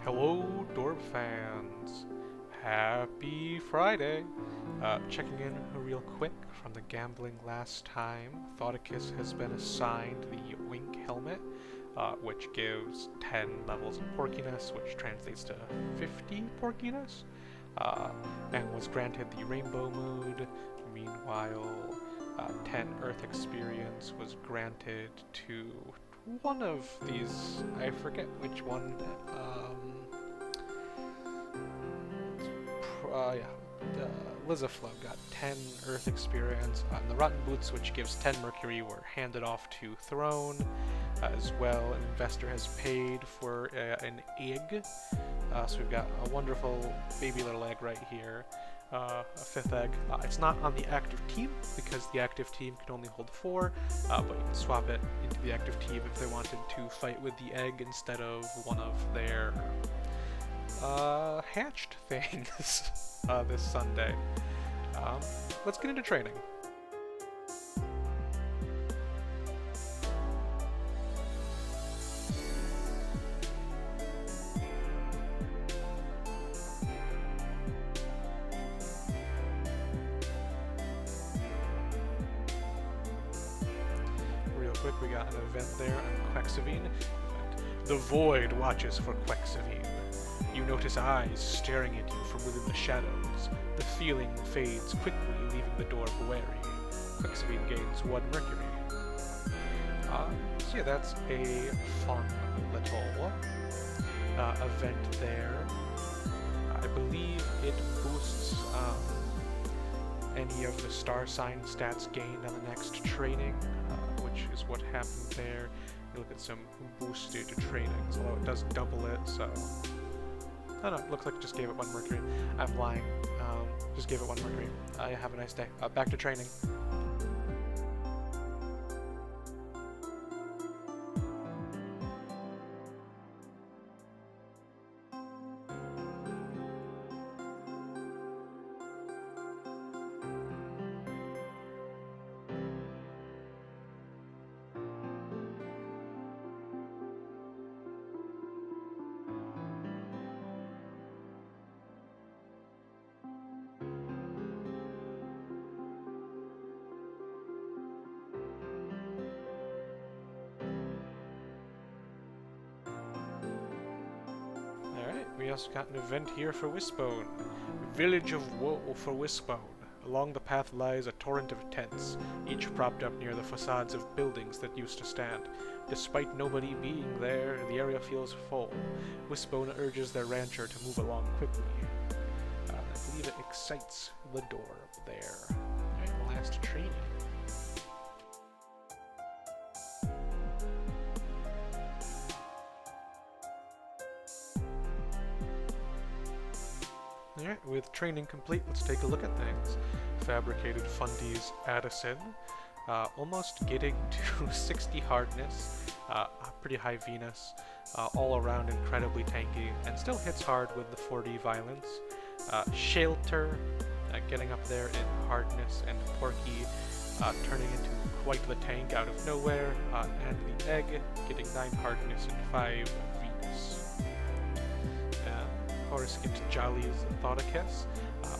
Hello, Dorb fans. Happy Friday. Checking in real quick from the gambling last time. Thoticus has been assigned the Wink helmet, which gives 10 levels of porkiness, which translates to 50 porkiness, and was granted the Rainbow Mood. Meanwhile, 10 Earth experience was granted to one of these, I forget which one. Lizaflow got 10 Earth experience. The Rotten Boots, which gives 10 Mercury, were handed off to Throne. As well, an investor has paid for an egg. So we've got a wonderful baby little egg right here. A 5th egg. It's not on the active team because the active team can only hold 4, but you can swap it into the active team if they wanted to fight with the egg instead of one of their hatched things this Sunday. Let's get into training. Real quick, we got an event there on Quexavine. The Void watches for Quexavine. You notice eyes staring at you from within the shadows. The feeling fades quickly, leaving the door wary. Quexavine gains 1 Mercury. So yeah, that's a fun little event there. I believe it boosts any of the star sign stats gained on the next training, which is what happened there. You look at some boosted trainings, although it does double it, so... Oh no, it looks like it just gave it 1 Mercury. I'm lying. Just gave it 1 Mercury. Have a nice day. Back to training. We also got an event here for Wisbone. Village of Woe for Wisbone. Along the path lies a torrent of tents, each propped up near the facades of buildings that used to stand. Despite nobody being there, the area feels full. Wisbone urges their rancher to move along quickly. I believe it excites the Dorb there. Alright, last training. Alright, with training complete, let's take a look at things. Fabricated Fundies Addison, almost getting to 60 hardness, pretty high Venus, all around incredibly tanky, and still hits hard with the 4D violence. Shelter, getting up there in hardness and Porky, turning into quite the tank out of nowhere, and the Egg, getting 9 hardness and 5 Venus. Into Jolly's Thoticus.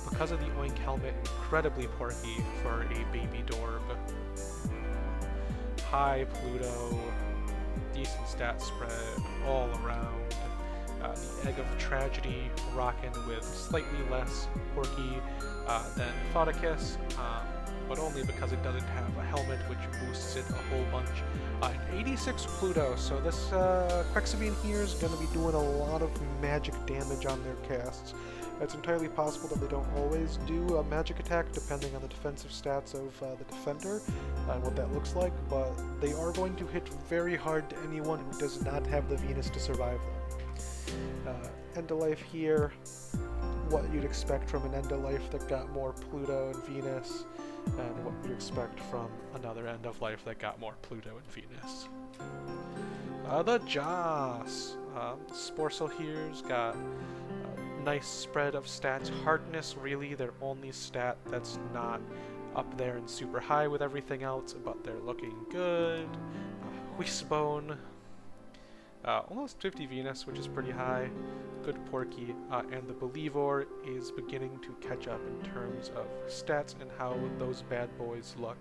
Because of the Oink helmet, incredibly porky for a baby Dorb. High Pluto, decent stat spread all around. The Egg of Tragedy rocking with slightly less porky than Thoticus, but only because it doesn't have a helmet, which boosts it a whole bunch. An 86 Pluto, so this Quexavine here is going to be doing a lot of magic damage on their casts. It's entirely possible that they don't always do a magic attack, depending on the defensive stats of the defender and what that looks like, but they are going to hit very hard to anyone who does not have the Venus to survive them. End of life here, what you'd expect from an end of life that got more Pluto and Venus, and what you expect from another end of life that got more Pluto and Venus. The Joss! Sporcel here's got a nice spread of stats. Hardness, really, their only stat that's not up there and super high with everything else, but they're looking good. Wisbone, almost 50 Venus, which is pretty high. good Porky, and the Believor is beginning to catch up in terms of stats and how those bad boys look.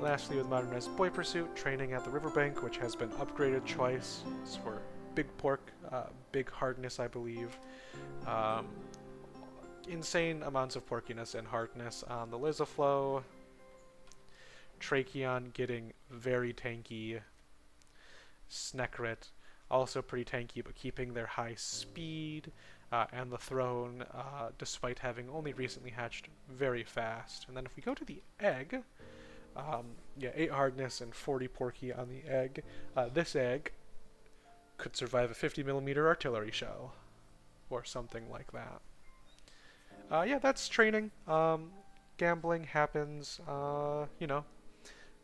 Lastly, with modernized Boy Pursuit, training at the riverbank, which has been upgraded twice for big pork, big hardness, I believe. Insane amounts of porkiness and hardness on the Lizaflow. Tracheon getting very tanky. Snecrit also pretty tanky, but keeping their high speed. And the Throne, despite having only recently hatched, very fast. And then if we go to the egg, yeah, 8 hardness and 40 porky on the egg. This egg could survive a 50mm artillery shell, or something like that. Yeah, that's training. Gambling happens, you know,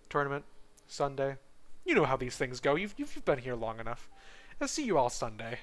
tournament, Sunday. You know how these things go. You've been here long enough. I'll see you all Sunday.